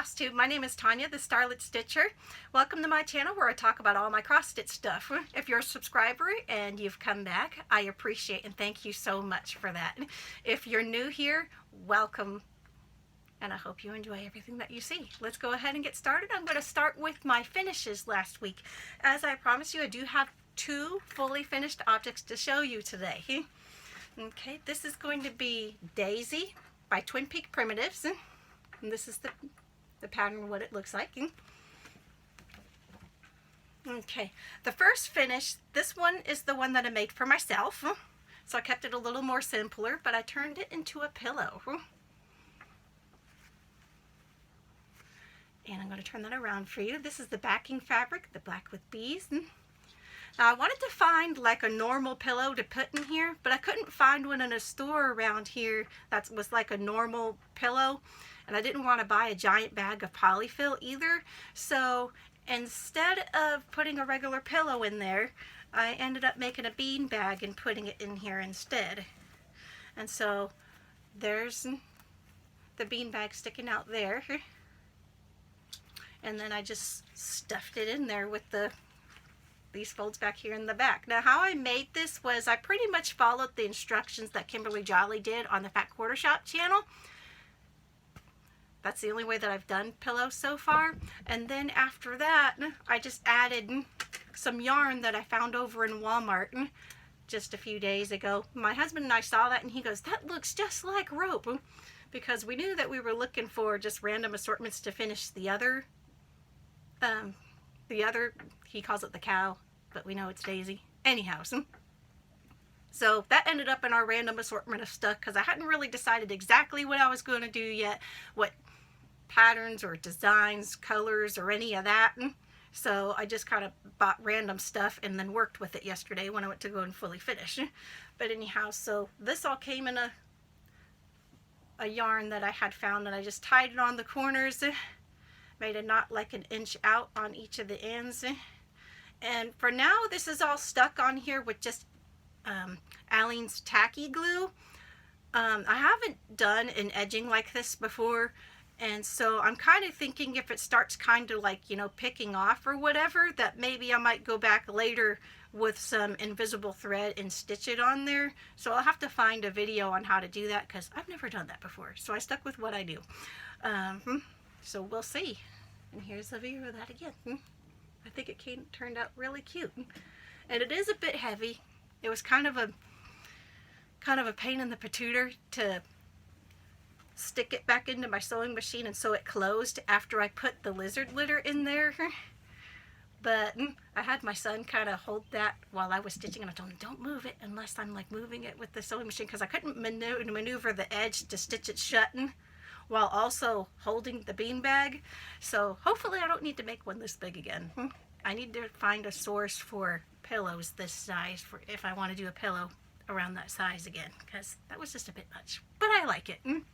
Flosstube. My name is Tanya, the Starlit Stitcher. Welcome to my channel where I talk about all my cross-stitch stuff. If you're a subscriber and you've come back, I appreciate and thank you so much for that. If you're new here, welcome, and I hope you enjoy everything that you see. Let's go ahead and get started. I'm going to start with my finishes last week. As I promised you, I do have two fully finished objects to show you today. Okay, this is going to be Daisy by Twin Peak Primitives. And this is the pattern, what it looks like. Okay, the first finish, this one is the one that I made for myself. So I kept it a little more simpler, but I turned it into a pillow. And I'm going to turn that around for you. This is the backing fabric, the black with bees. Now I wanted to find like a normal pillow to put in here, but I couldn't find one in a store around here that was like a normal pillow. And I didn't want to buy a giant bag of polyfill either. So instead of putting a regular pillow in there, I ended up making a bean bag and putting it in here instead. And so there's the bean bag sticking out there. And then I just stuffed it in there with these folds back here in the back. Now how I made this was I pretty much followed the instructions that Kimberly Jolly did on the Fat Quarter Shop channel. That's the only way that I've done pillows so far. And then after that, I just added some yarn that I found over in Walmart just a few days ago. My husband and I saw that and he goes, "That looks just like rope," because we knew that we were looking for just random assortments to finish the other, he calls it the cow, but we know it's Daisy. Anyhow, so that ended up in our random assortment of stuff because I hadn't really decided exactly what I was going to do yet, what patterns or designs, colors, or any of that. So I just kind of bought random stuff and then worked with it yesterday when I went to go and fully finish. But anyhow, so this all came in a yarn that I had found, and I just tied it on the corners, made a knot like an inch out on each of the ends. And for now, this is all stuck on here with just Aleene's tacky glue. I haven't done an edging like this before, and so I'm kind of thinking if it starts kind of like, you know, picking off or whatever, that maybe I might go back later with some invisible thread and stitch it on there. So I'll have to find a video on how to do that because I've never done that before. So I stuck with what I do. So we'll see. And here's a view of that again. I think it turned out really cute. And it is a bit heavy. It was kind of a pain in the patooter to stick it back into my sewing machine and sew it closed after I put the lizard litter in there. But I had my son kind of hold that while I was stitching, and I told him, "Don't move it unless I'm like moving it with the sewing machine," because I couldn't maneuver the edge to stitch it shut while also holding the bean bag. So hopefully I don't need to make one this big again. I need to find a source for pillows this size for if I want to do a pillow around that size again, because that was just a bit much, but I like it. I'm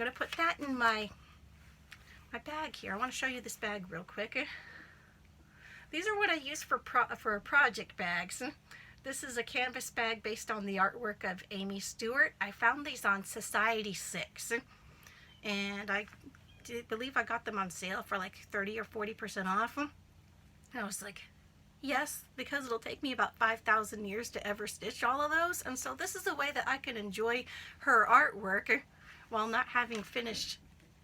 going to put that in my bag here. I want to show you this bag real quick. These are what I use for project bags. This is a canvas bag based on the artwork of Aimee Stewart. I found these on Society 6, and I believe I got them on sale for like 30 or 40% off. And I was like, yes, because it'll take me about 5,000 years to ever stitch all of those. And so this is a way that I can enjoy her artwork while not having finished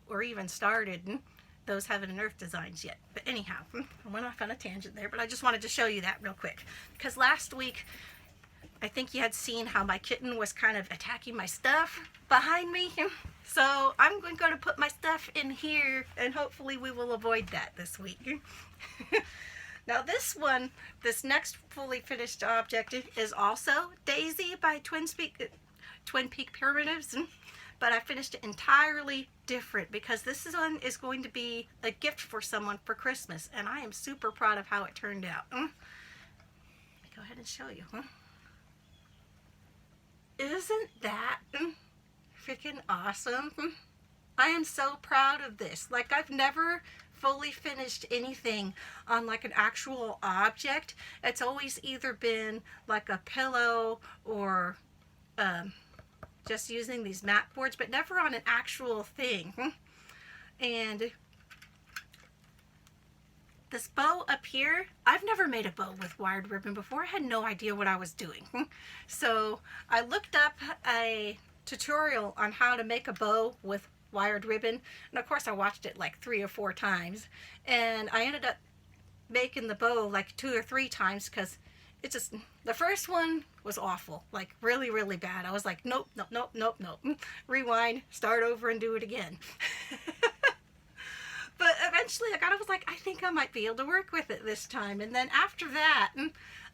or even started those Heaven and Earth designs yet. But anyhow, I went off on a tangent there, but I just wanted to show you that real quick. Because last week, I think you had seen how my kitten was kind of attacking my stuff behind me. So I'm going to put my stuff in here, and hopefully we will avoid that this week. Now this next fully finished object is also Daisy by Twin Peak Primitives, but I finished it entirely different because this one is going to be a gift for someone for Christmas, and I am super proud of how it turned out. Let me go ahead and show you. Isn't that freaking awesome? I am so proud of this. Like, I've never fully finished anything on like an actual object. It's always either been like a pillow or just using these mat boards, but never on an actual thing. And this bow up here, I've never made a bow with wired ribbon before. I had no idea what I was doing. So I looked up a tutorial on how to make a bow with wired ribbon, and of course I watched it like 3 or 4 times, and I ended up making the bow like 2 or 3 times because it just, the first one was awful, like really, really bad. I was like, nope, nope, nope, nope, nope. Rewind, start over and do it again. But eventually I was like, I think I might be able to work with it this time. And then after that,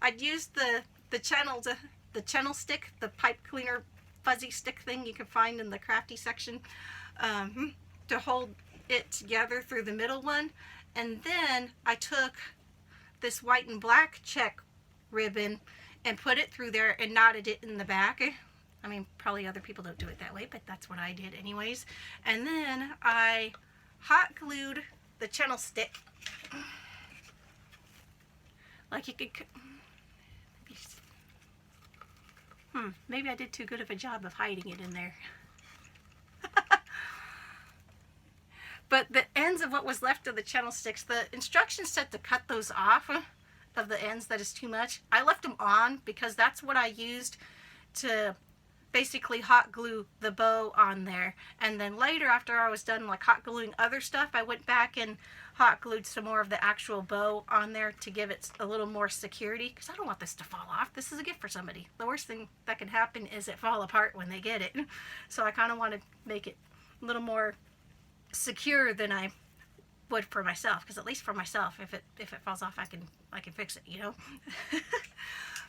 I'd used the channel stick, the pipe cleaner fuzzy stick thing you can find in the crafty section, to hold it together through the middle one. And then I took this white and black check ribbon and put it through there and knotted it in the back. I mean, probably other people don't do it that way, but that's what I did anyways. And then I hot glued the channel stick. Like you could, maybe I did too good of a job of hiding it in there. But the ends of what was left of the channel sticks, the instructions said to cut those off of the ends. That is too much. I left them on because that's what I used to basically hot glue the bow on there. And then later, after I was done like hot gluing other stuff, I went back and hot glued some more of the actual bow on there to give it a little more security, because I don't want this to fall off. This is a gift for somebody. The worst thing that can happen is it fall apart when they get it. So I kind of want to make it a little more secure than I would for myself, because at least for myself, if it falls off, I can fix it, you know.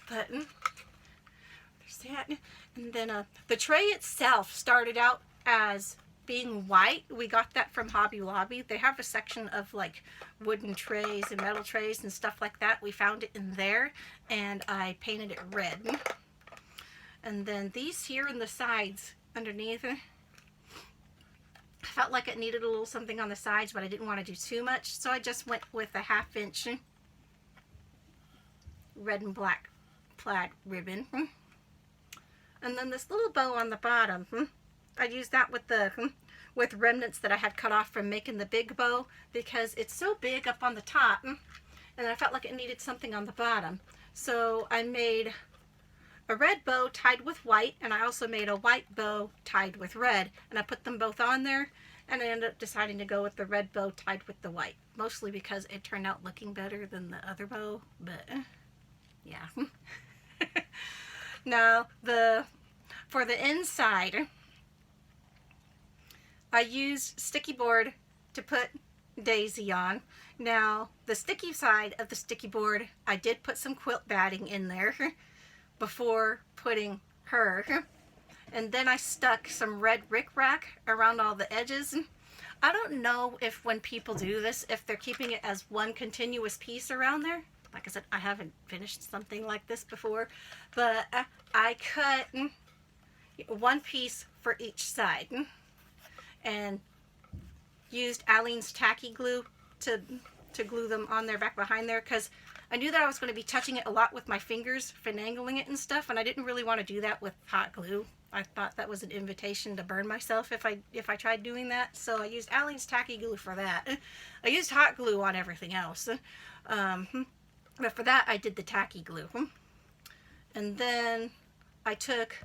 But there's that. And then the tray itself started out as being white. We got that from Hobby Lobby. They have a section of like wooden trays and metal trays and stuff like that. We found it in there, and I painted it red. And then these here in the sides underneath, I felt like it needed a little something on the sides, but I didn't want to do too much, so I just went with a 1/2 inch red and black plaid ribbon. And then this little bow on the bottom, I used that with remnants that I had cut off from making the big bow, because it's so big up on the top, and I felt like it needed something on the bottom. So I made a red bow tied with white, and I also made a white bow tied with red, and I put them both on there, and I ended up deciding to go with the red bow tied with the white, mostly because it turned out looking better than the other bow, but yeah. Now, for the inside, I used sticky board to put Daisy on. Now, the sticky side of the sticky board, I did put some quilt batting in there before putting her. And then I stuck some red rickrack around all the edges. I don't know if when people do this, if they're keeping it as one continuous piece around there. Like I said, I haven't finished something like this before, but I cut one piece for each side and used Aleene's tacky glue to glue them on there back behind there, because I knew that I was going to be touching it a lot with my fingers, finagling it and stuff, and I didn't really want to do that with hot glue. I thought that was an invitation to burn myself if I tried doing that, so I used Aleene's tacky glue for that. I used hot glue on everything else. But for that, I did the tacky glue. And then I took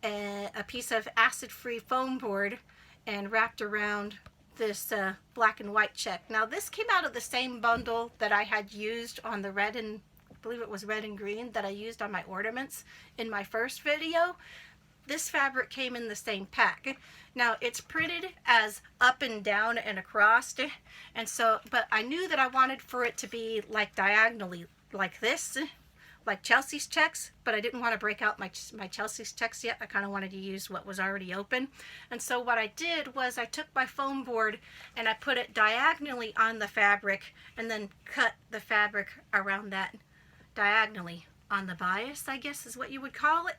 a piece of acid-free foam board and wrapped around this black and white check. Now, this came out of the same bundle that I had used on the red and, I believe it was red and green, that I used on my ornaments in my first video. This fabric came in the same pack. Now, it's printed as up and down and across, and so, but I knew that I wanted for it to be like diagonally like this, like Chelsea's checks, but I didn't want to break out my Chelsea's checks yet. I kind of wanted to use what was already open. And so what I did was I took my foam board and I put it diagonally on the fabric, and then cut the fabric around that diagonally on the bias, I guess is what you would call it.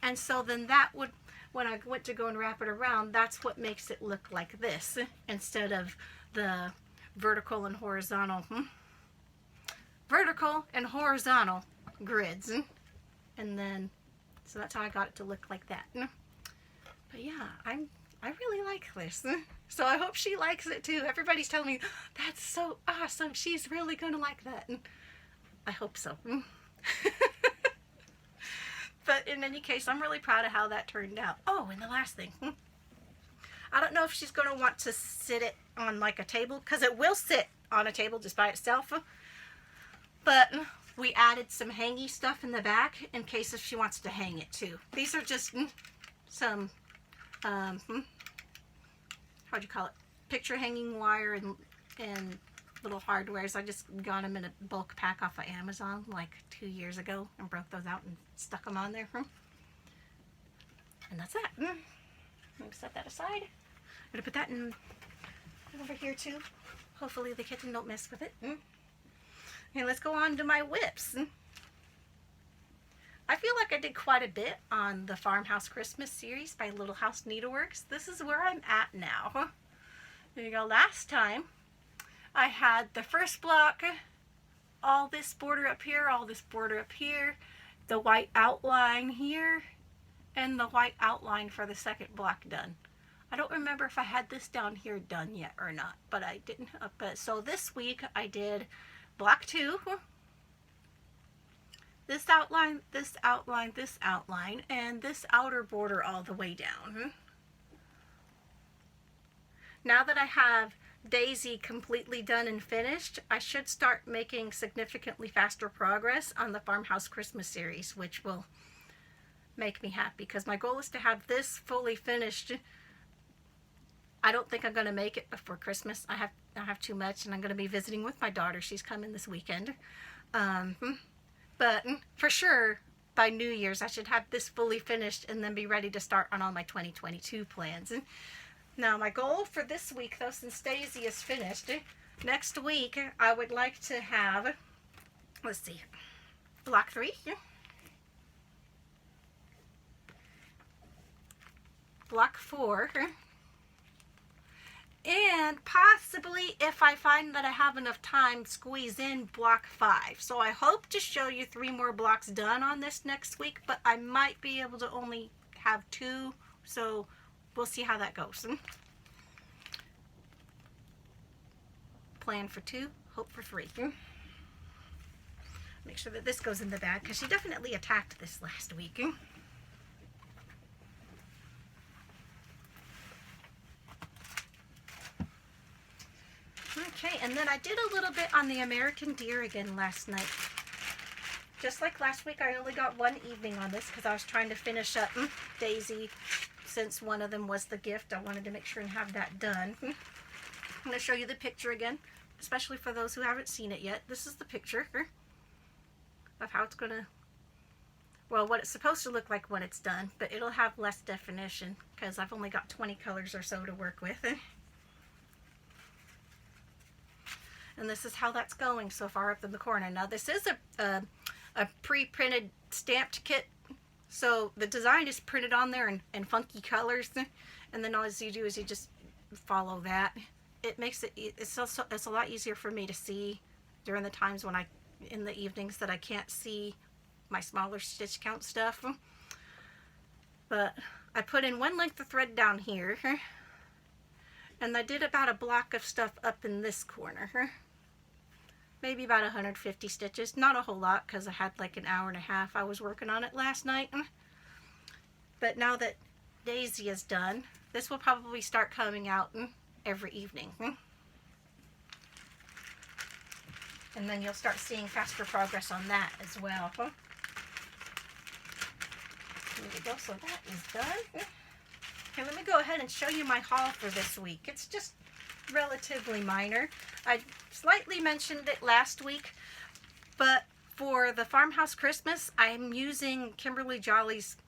And so then that would, when I went to go and wrap it around, that's what makes it look like this instead of the vertical and horizontal grids. And then, so that's how I got it to look like that. But yeah, I really like this. So I hope she likes it too. Everybody's telling me, that's so awesome. She's really going to like that. And I hope so. But in any case, I'm really proud of how that turned out. Oh, and the last thing. I don't know if she's going to want to sit it on like a table, because it will sit on a table just by itself. But we added some hangy stuff in the back in case if she wants to hang it too. These are just some, how'd you call it? Picture hanging wire and little hardwares. I just got them in a bulk pack off of Amazon like 2 years ago and broke those out and stuck them on there. And that's that. I'm going to set that aside. I'm going to put that in over here too. Hopefully the kitten don't mess with it. And let's go on to my whips. I feel like I did quite a bit on the Farmhouse Christmas series by Little House Needleworks. This is where I'm at now. There you go. Last time I had the first block, all this border up here, all this border up here, the white outline here, and the white outline for the second block done. I don't remember if I had this down here done yet or not, but I didn't. But so this week I did block 2, this outline, this outline, this outline, and this outer border all the way down. Now that I have Daisy completely done and finished, I should start making significantly faster progress on the Farmhouse Christmas series, which will make me happy because my goal is to have this fully finished. I don't think I'm going to make it before Christmas. I have too much, and I'm going to be visiting with my daughter. She's coming this weekend. But for sure, by New Year's, I should have this fully finished and then be ready to start on all my 2022 plans. Now, my goal for this week, though, since Daisy is finished, next week, I would like to have, let's see, block 3. Block 4. And possibly, if I find that I have enough time, squeeze in block 5. So I hope to show you 3 more blocks done on this next week, but I might be able to only have 2, so we'll see how that goes. Plan for 2, hope for 3. Make sure that this goes in the bag, because she definitely attacked this last week. Okay, and then I did a little bit on the American Deer again last night. Just like last week, I only got one evening on this because I was trying to finish up Daisy. Since one of them was the gift, I wanted to make sure and have that done. I'm going to show you the picture again, especially for those who haven't seen it yet. This is the picture of how it's going to, well, what it's supposed to look like when it's done, but it'll have less definition because I've only got 20 colors or so to work with. And this is how that's going so far up in the corner. Now this is a pre-printed stamped kit, so the design is printed on there in funky colors, and then all you do is you just follow that. It makes it's a lot easier for me to see during the times when in the evenings that I can't see my smaller stitch count stuff. But I put in 1 length of thread down here, and I did about a block of stuff up in this corner. Maybe about 150 stitches. Not a whole lot because I had like an hour and a half I was working on it last night. But now that Daisy is done, this will probably start coming out every evening. And then you'll start seeing faster progress on that as well. There we go, so that is done. Okay, let me go ahead and show you my haul for this week. It's just relatively minor. I slightly mentioned it last week, but for the Farmhouse Christmas, I'm using Kimberly Jolly's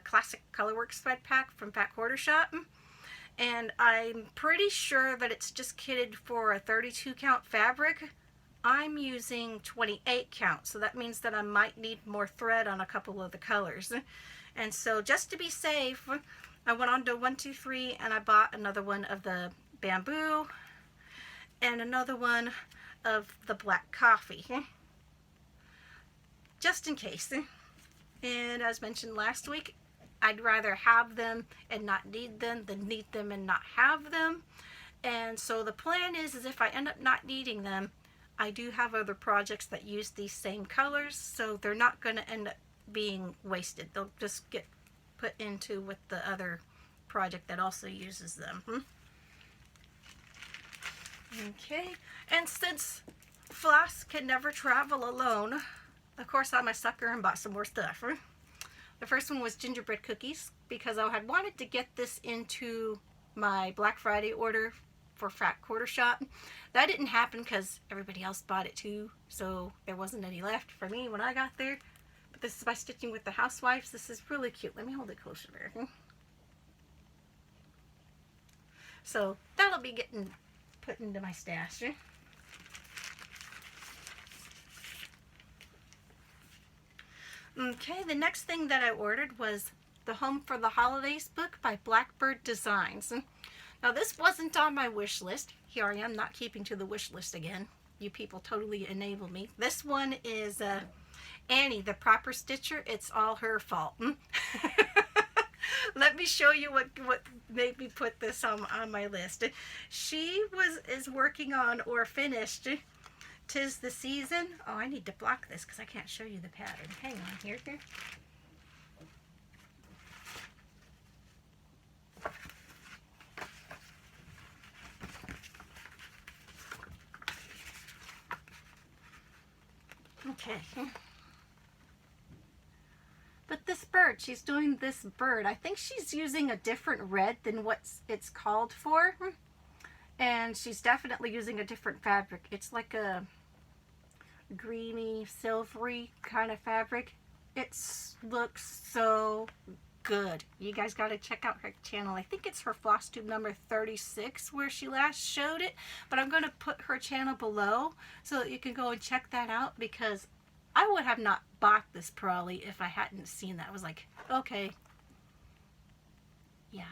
Classic Colorworks thread pack from Fat Quarter Shop, and I'm pretty sure that it's just kitted for a 32 count fabric. I'm using 28 count, so that means that I might need more thread on a couple of the colors. And so just to be safe, I went on to 123 and I bought another one of the bamboo and another one of the black coffee, just in case. And as mentioned last week, I'd rather have them and not need them than need them and not have them. And so the plan is if I end up not needing them, I do have other projects that use these same colors, so they're not going to end up being wasted. They'll just get put into with the other project that also uses them. Okay, and since Floss can never travel alone, of course I'm a sucker and bought some more stuff. The first one was Gingerbread Cookies, because I had wanted to get this into my Black Friday order for Fat Quarter Shop. That didn't happen because everybody else bought it too, so there wasn't any left for me when I got there. But this is by Stitching with the Housewives. This is really cute. Let me hold it closer there. So that'll be getting put into my stash. Okay, the next thing that I ordered was the Home for the Holidays book by Blackbird Designs. Now this wasn't on my wish list. Here I am not keeping to the wish list again. You people totally enable me. This one is Annie, the proper stitcher. It's all her fault. Let me show you what made me put this on my list. She is working on or finished 'Tis the Season. Oh, I need to block this because I can't show you the pattern. Hang on here. Okay. But this bird, she's doing this bird. I think she's using a different red than what it's called for. And she's definitely using a different fabric. It's like a greeny, silvery kind of fabric. It looks so good. You guys got to check out her channel. I think it's her Flosstube number 36 where she last showed it. But I'm going to put her channel below so that you can go and check that out, because I would have not bought this probably if I hadn't seen that. I was like, okay. Yeah.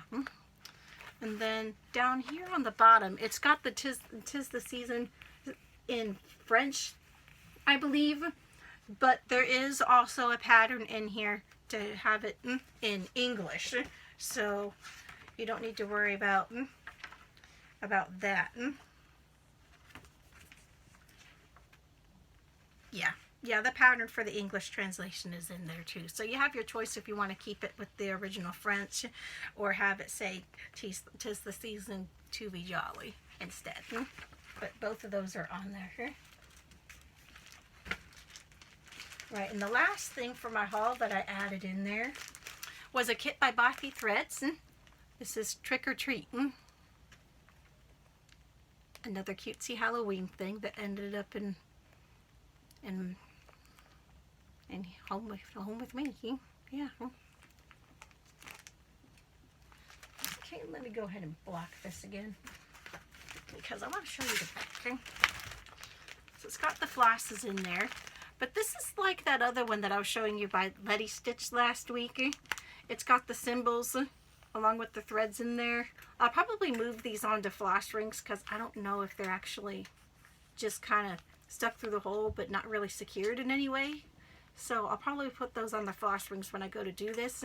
And then down here on the bottom, it's got the Tis the Season in French, I believe. But there is also a pattern in here to have it in English. So you don't need to worry about that. Yeah, the pattern for the English translation is in there too. So you have your choice if you want to keep it with the original French or have it say "'Tis the Season to be jolly" instead. But both of those are on there. Right, and the last thing for my haul that I added in there was a kit by Bothy Threads. This is Trick or Treat. Another cutesy Halloween thing that ended up in home with me. Yeah. Okay, let me go ahead and block this again because I want to show you the back. Okay? So it's got the flosses in there, but this is like that other one that I was showing you by Letty Stitch last week. It's got the symbols along with the threads in there. I'll probably move these onto floss rings because I don't know if they're actually just kind of stuck through the hole but not really secured in any way. So I'll probably put those on the floss rings when I go to do this.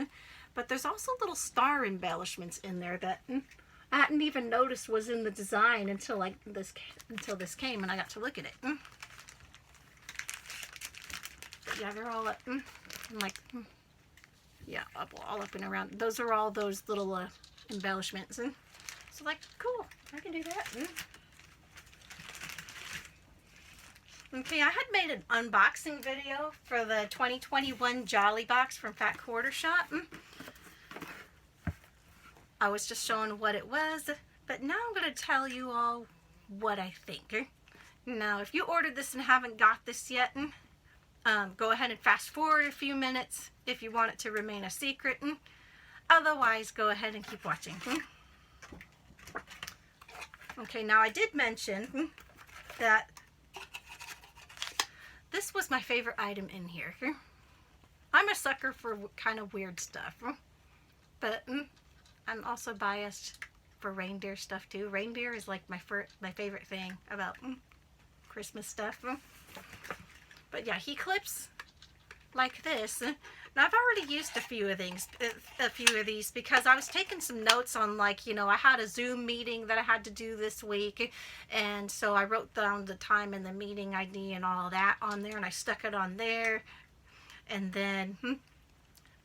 But there's also little star embellishments in there that I hadn't even noticed was in the design until this came and I got to look at it. But yeah, they're all up, yeah, all up and around. Those are all those little embellishments. So like, cool, I can do that. Okay, I had made an unboxing video for the 2021 Jolly Box from Fat Quarter Shop. I was just showing what it was, but now I'm going to tell you all what I think. Now, if you ordered this and haven't got this yet, go ahead and fast forward a few minutes if you want it to remain a secret. Otherwise, go ahead and keep watching. Okay, now I did mention that this was my favorite item in here. I'm a sucker for kind of weird stuff, but I'm also biased for reindeer stuff too. Reindeer is like my favorite thing about Christmas stuff. But yeah, he clips like this Now I've already used a few of these because I was taking some notes on, like, you know, I had a Zoom meeting that I had to do this week, and so I wrote down the time and the meeting ID and all that on there, and I stuck it on there. And then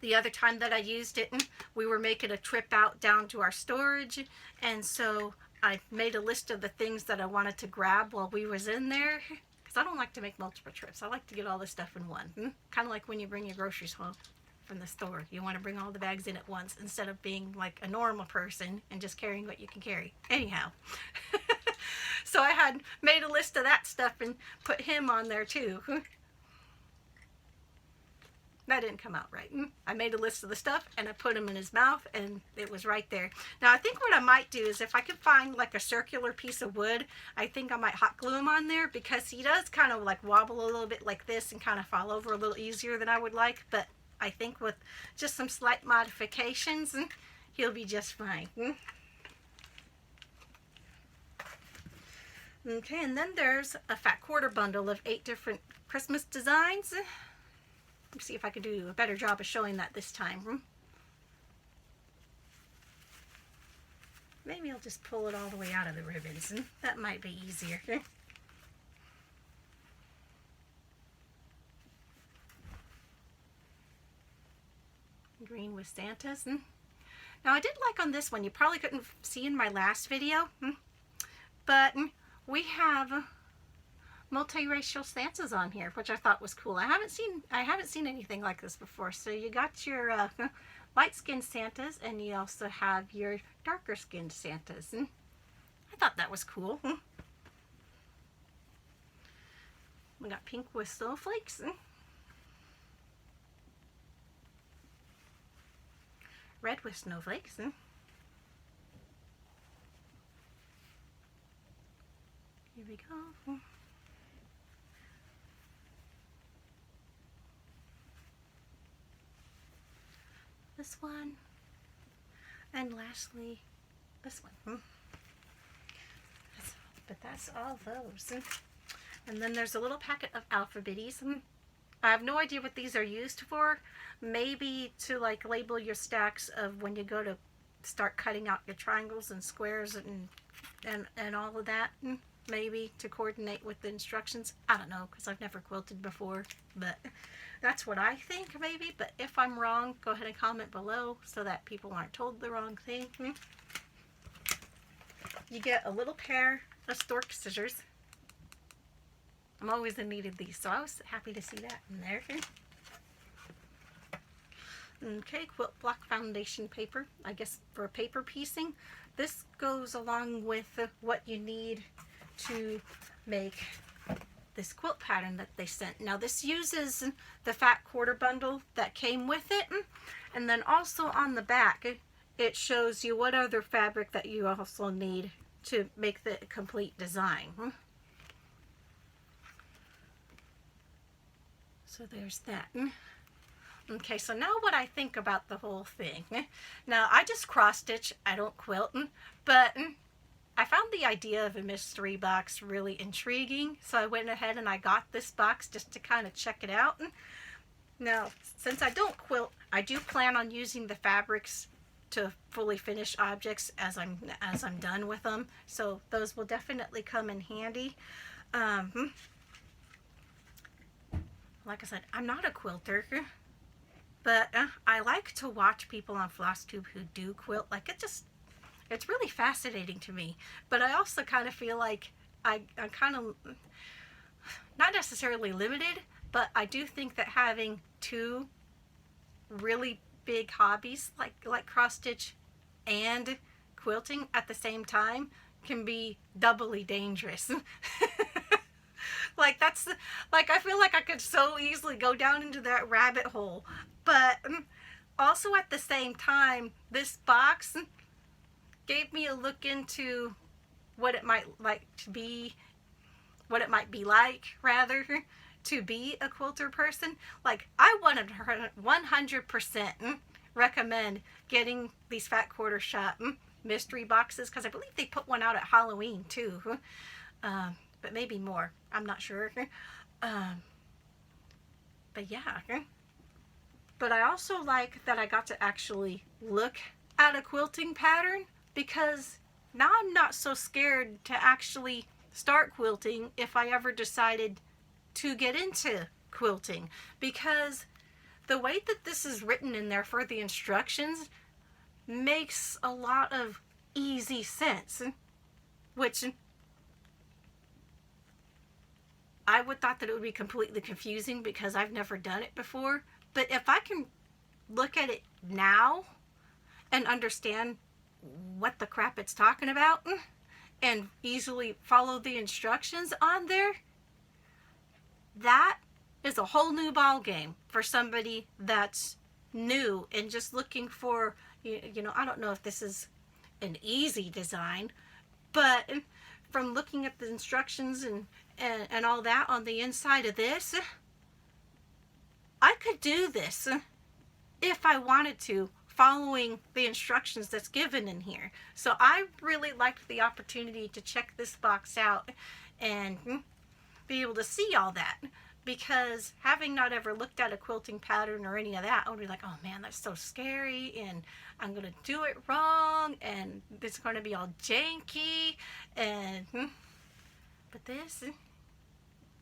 the other time that I used it, we were making a trip out down to our storage, and so I made a list of the things that I wanted to grab while we was in there, because I don't like to make multiple trips. I like to get all this stuff in one. Kind of like when you bring your groceries home from the store. You want to bring all the bags in at once instead of being like a normal person and just carrying what you can carry. Anyhow. So I had made a list of that stuff and put him on there too. That didn't come out right. I made a list of the stuff and I put him in his mouth and it was right there. Now I think what I might do is, if I could find like a circular piece of wood, I think I might hot glue him on there, because he does kind of like wobble a little bit like this and kind of fall over a little easier than I would like. But I think with just some slight modifications, he'll be just fine. Okay, and then there's a fat quarter bundle of 8 different Christmas designs. Let me see if I could do a better job of showing that this time. Maybe I'll just pull it all the way out of the ribbons. That might be easier. Green with Santas. Now I did like on this one, you probably couldn't see in my last video, but we have multiracial Santas on here, which I thought was cool. I haven't seen anything like this before. So you got your light-skinned Santas, and you also have your darker-skinned Santas. I thought that was cool. We got pink with snowflakes. Red with snowflakes. Here we go. This one, and lastly this one. But that's all those. And then there's a little packet of Alphabetties. I have no idea what these are used for. Maybe to like label your stacks of when you go to start cutting out your triangles and squares and all of that. Maybe to coordinate with the instructions. I don't know, because I've never quilted before, but that's what I think maybe. But if I'm wrong, go ahead and comment below so that people aren't told the wrong thing. You get a little pair of stork scissors. I'm always in need of these, so I was happy to see that in there. Okay, quilt block foundation paper, I guess for paper piecing. This goes along with what you need to make this quilt pattern that they sent. Now this uses the fat quarter bundle that came with it, and then also on the back it shows you what other fabric that you also need to make the complete design. So there's that. Okay, so now what I think about the whole thing. Now I just cross stitch, I don't quilt, but I found the idea of a mystery box really intriguing, so I went ahead and I got this box just to kind of check it out. Now, since I don't quilt, I do plan on using the fabrics to fully finish objects as I'm done with them, so those will definitely come in handy. Like I said, I'm not a quilter, but I like to watch people on Flosstube who do quilt. Like, it's really fascinating to me. But I also kind of feel like I'm kind of not necessarily limited, but I do think that having two really big hobbies like cross stitch and quilting at the same time can be doubly dangerous. Like, that's like, I feel like I could so easily go down into that rabbit hole. But also at the same time, this box gave me a look into what it might be like rather to be a quilter person. Like, I 100% recommend getting these fat quarter shop mystery boxes, because I believe they put one out at Halloween too. But maybe more, I'm not sure. But yeah, But I also like that I got to actually look at a quilting pattern, because now I'm not so scared to actually start quilting if I ever decided to get into quilting, because the way that this is written in there for the instructions makes a lot of easy sense, which I would thought that it would be completely confusing because I've never done it before. But if I can look at it now and understand what the crap it's talking about and easily follow the instructions on there, that is a whole new ball game for somebody that's new and just looking for, you know, I don't know if this is an easy design, but from looking at the instructions and all that on the inside of this, I could do this if I wanted to, following the instructions that's given in here. So I really liked the opportunity to check this box out and be able to see all that, because having not ever looked at a quilting pattern or any of that, I would be like, oh man, that's so scary, and I'm gonna do it wrong, and it's gonna be all janky, and but this,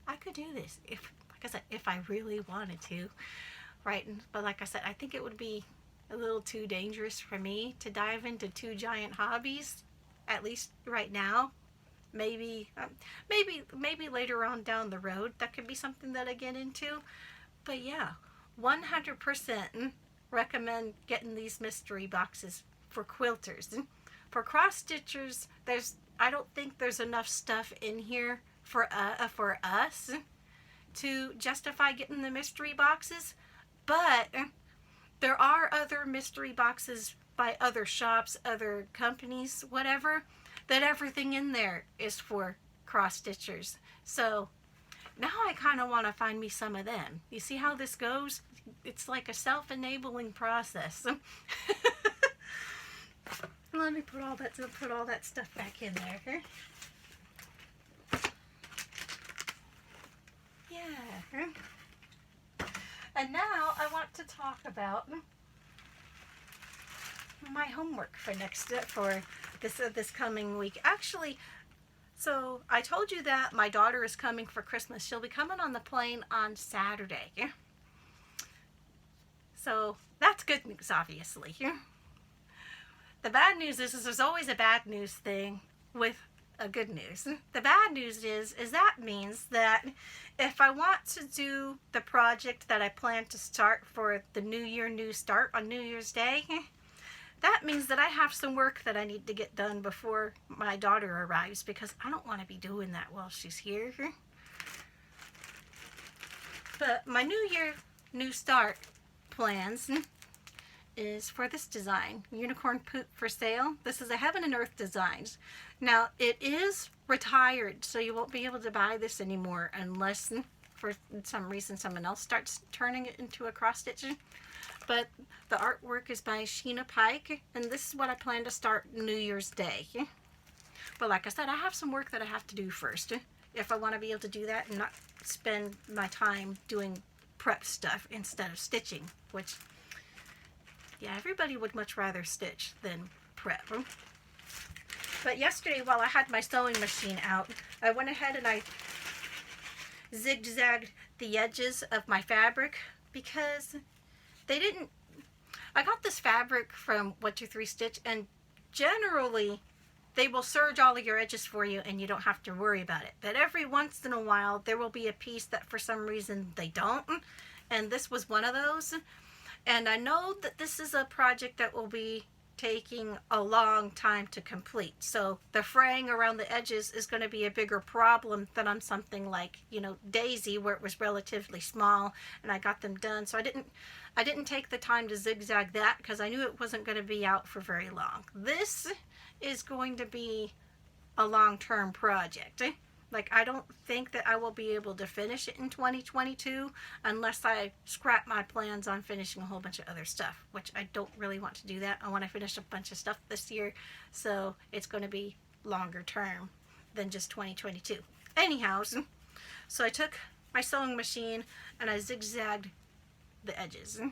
I could do this if, like I said, if I really wanted to, right? But like I said, I think it would be a little too dangerous for me to dive into two giant hobbies, at least right now. Maybe later on down the road that could be something that I get into. But yeah, 100% recommend getting these mystery boxes for quilters. For cross stitchers, I don't think there's enough stuff in here for us to justify getting the mystery boxes, but there are other mystery boxes by other shops, other companies, whatever, that everything in there is for cross stitchers. So now I kind of want to find me some of them. You see how this goes? It's like a self-enabling process. Let me put all that stuff back in there. Yeah. And now I want to talk about my homework for this coming week. Actually, so I told you that my daughter is coming for Christmas. She'll be coming on the plane on Saturday. So that's good news, obviously. The bad news is there's always a bad news thing with a good news. The bad news is that means that if I want to do the project that I plan to start for the New Year New Start on New Year's Day, that means that I have some work that I need to get done before my daughter arrives, because I don't want to be doing that while she's here. But my New Year New Start plans is for this design, Unicorn Poop for Sale. This is a Heaven and Earth Designs. Now, it is retired, so you won't be able to buy this anymore unless for some reason someone else starts turning it into a cross stitch. But the artwork is by Sheena Pike, and this is what I plan to start New Year's Day. But like I said, I have some work that I have to do first if I want to be able to do that and not spend my time doing prep stuff instead of stitching, which, yeah, everybody would much rather stitch than prep. But yesterday, while I had my sewing machine out, I went ahead and I zigzagged the edges of my fabric, because I got this fabric from 123 Stitch, and generally they will serge all of your edges for you and you don't have to worry about it. But every once in a while there will be a piece that for some reason they don't, and this was one of those. And I know that this is a project that will be taking a long time to complete, so the fraying around the edges is going to be a bigger problem than on something like, you know, Daisy, where it was relatively small and I got them done. So I didn't take the time to zigzag that because I knew it wasn't going to be out for very long. This is going to be a long-term project. Like, I don't think that I will be able to finish it in 2022 unless I scrap my plans on finishing a whole bunch of other stuff, which I don't really want to do that. I want to finish a bunch of stuff this year, so it's going to be longer term than just 2022. Anyhow, so I took my sewing machine and I zigzagged the edges.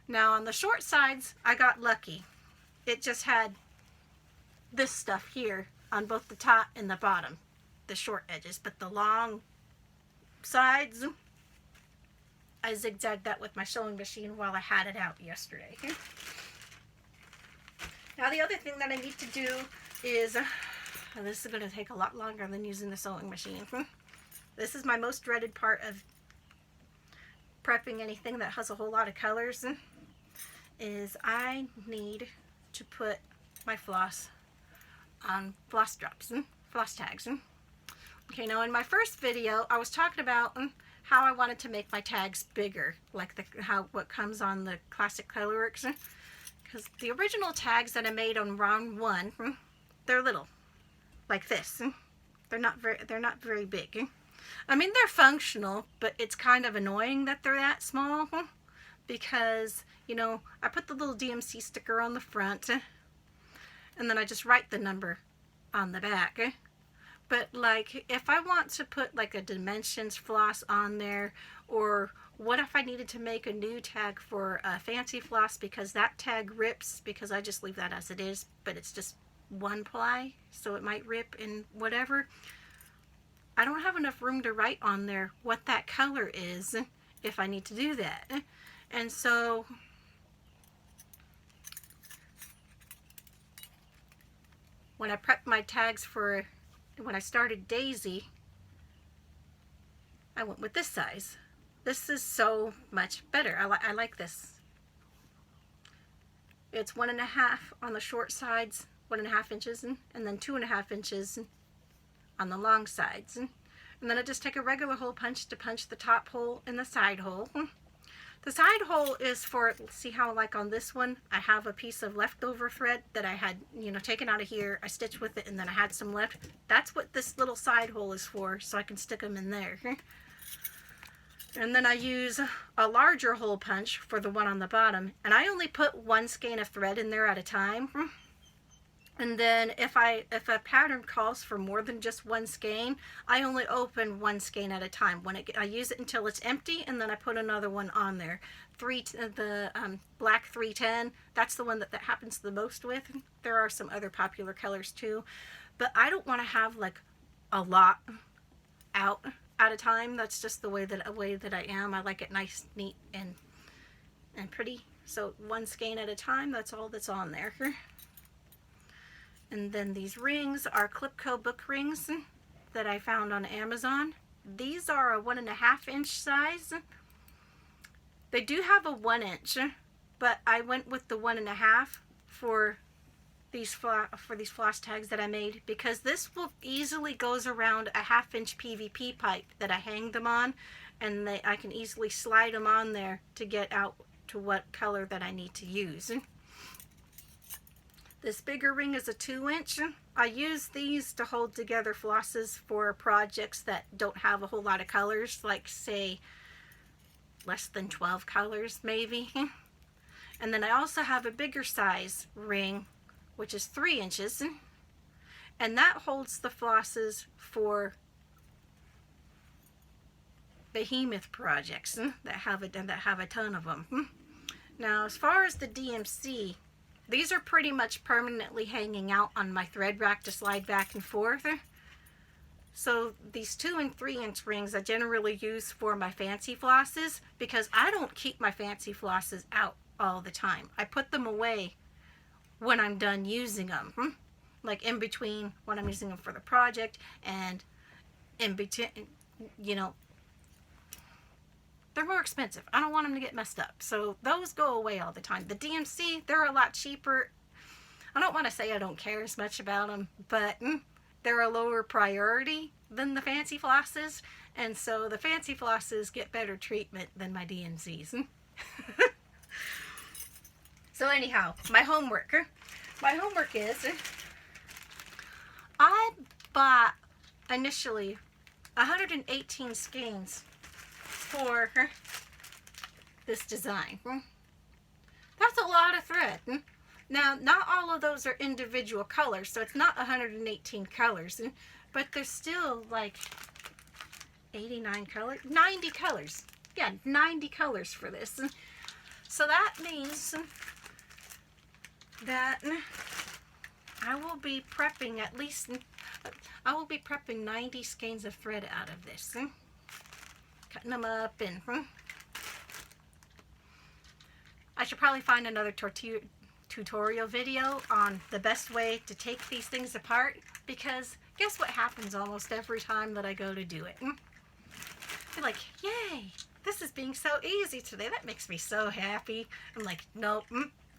Now on the short sides, I got lucky. It just had this stuff here on both the top and the bottom, the short edges, but the long sides, I zigzagged that with my sewing machine while I had it out yesterday. Now the other thing that I need to do is, this is going to take a lot longer than using the sewing machine. This is my most dreaded part of prepping anything that has a whole lot of colors, is I need to put my floss on floss drops, floss tags. Okay, now in my first video, I was talking about how I wanted to make my tags bigger, like what comes on the classic Colorworks. Because the original tags that I made on round 1, they're little, like this. They're not very big. I mean, they're functional, but it's kind of annoying that they're that small, because, you know, I put the little DMC sticker on the front, and then I just write the number on the back. But like, if I want to put like a dimensions floss on there, or what if I needed to make a new tag for a fancy floss because that tag rips, because I just leave that as it is, but it's just one ply, so it might rip and whatever. I don't have enough room to write on there what that color is if I need to do that. And so when I prepped my tags for when I started Daisy, I went with this size. This is so much better. I like this. It's 1.5 on the short sides, 1.5 inches, and then 2.5 inches on the long sides. And then I just take a regular hole punch to punch the top hole and the side hole. The side hole is for, see how like on this one, I have a piece of leftover thread that I had, you know, taken out of here. I stitched with it and then I had some left. That's what this little side hole is for, so I can stick them in there. And then I use a larger hole punch for the one on the bottom. And I only put one skein of thread in there at a time. And then if a pattern calls for more than just one skein, I only open one skein at a time. I use it until it's empty, and then I put another one on there. The black 310, that's the one that happens the most with. There are some other popular colors too, but I don't want to have like a lot out at a time. That's just the way that I am. I like it nice, neat, and pretty. So one skein at a time, that's all that's on there. And then these rings are Clipco book rings that I found on Amazon. These are a 1.5 inch size. They do have a 1 inch, but I went with the 1.5 for these floss tags that I made, because this will easily goes around a 1/2 inch PVP pipe that I hang them on, and I can easily slide them on there to get out to what color that I need to use. This bigger ring is a 2 inch. I use these to hold together flosses for projects that don't have a whole lot of colors, like say less than 12 colors maybe. And then I also have a bigger size ring, which is 3 inches, and that holds the flosses for behemoth projects that have a ton of them. Now, as far as the DMC, these are pretty much permanently hanging out on my thread rack to slide back and forth. So these 2 and 3 inch rings I generally use for my fancy flosses, because I don't keep my fancy flosses out all the time. I put them away when I'm done using them, like in between when I'm using them for the project, and in between, you know, they're more expensive. I don't want them to get messed up. So those go away all the time. The DMC, they're a lot cheaper. I don't want to say I don't care as much about them, but they're a lower priority than the fancy flosses. And so the fancy flosses get better treatment than my DMCs. So anyhow, my homework. My homework is, I bought initially 118 skeins for this design. That's a lot of thread. Now, not all of those are individual colors, so it's not 118 colors, but there's still like 89 colors, 90 colors. Yeah, 90 colors for this. So that means that I will be prepping at least, I will be prepping 90 skeins of thread out of this. Cutting them up, and I should probably find another tutorial video on the best way to take these things apart, because guess what happens almost every time that I go to do it? You're like, yay, this is being so easy today. That makes me so happy. I'm like, nope,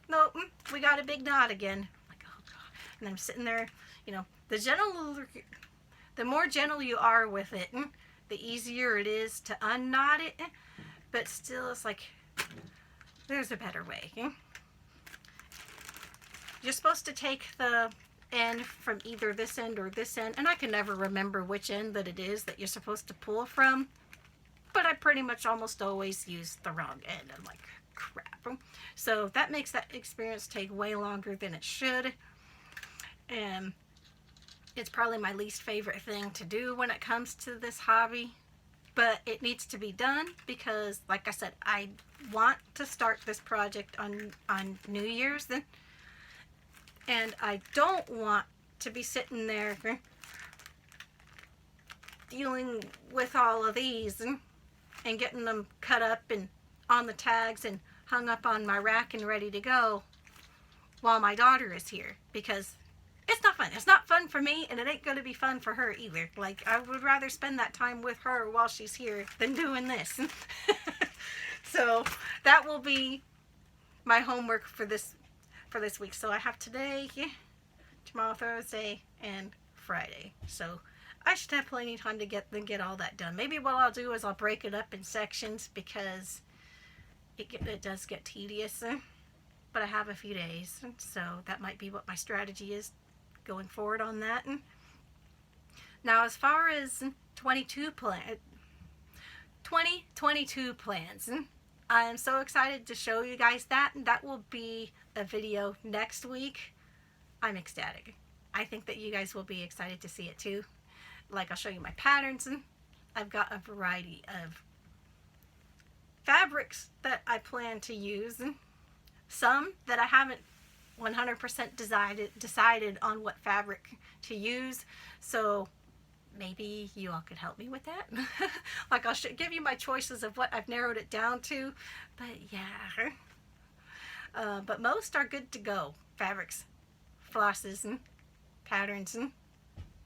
nope, we got a big knot again. I'm like, oh God. And I'm sitting there, you know, the more gentle you are with it, the easier it is to unknot it. But still, it's like, there's a better way. You're supposed to take the end from either this end or this end, and I can never remember which end that it is that you're supposed to pull from, but I pretty much almost always use the wrong end. I'm like, crap. So that makes that experience take way longer than it should, and it's probably my least favorite thing to do when it comes to this hobby, but it needs to be done because, like I said, I want to start this project on New Year's then. And I don't want to be sitting there dealing with all of these and getting them cut up and on the tags and hung up on my rack and ready to go while my daughter is here, because it's not fun. It's not fun for me, and it ain't going to be fun for her either. Like, I would rather spend that time with her while she's here than doing this. So that will be my homework for this week. So I have today, tomorrow, Thursday, and Friday. So I should have plenty of time to get all that done. Maybe what I'll do is I'll break it up in sections, because it does get tedious. But I have a few days, so that might be what my strategy is going forward on that. Now, as far as 2022 plans, I'm so excited to show you guys that. That will be a video next week. I'm ecstatic. I think that you guys will be excited to see it too. Like, I'll show you my patterns, and I've got a variety of fabrics that I plan to use. Some that I haven't 100% decided on what fabric to use. So maybe you all could help me with that. Like, I'll give you my choices of what I've narrowed it down to. But yeah. But most are good to go. Fabrics, flosses, and patterns, and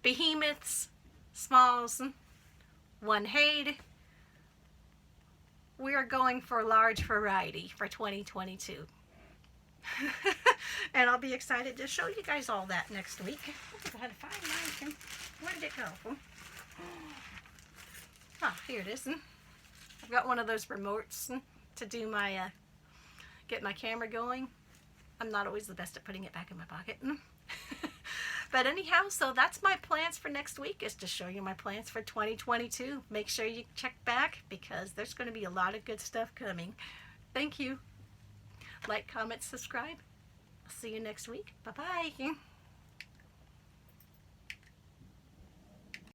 behemoths, smalls, and one haid. We are going for a large variety for 2022. And I'll be excited to show you guys all that next week. I had to find mine. Where did it go? Oh, here it is. I've got one of those remotes to do my get my camera going. I'm not always the best at putting it back in my pocket. But anyhow, so that's my plans for next week, is to show you my plans for 2022. Make sure you check back, because there's going to be a lot of good stuff coming. Thank you. Like, comment, subscribe. I'll see you next week. Bye-bye.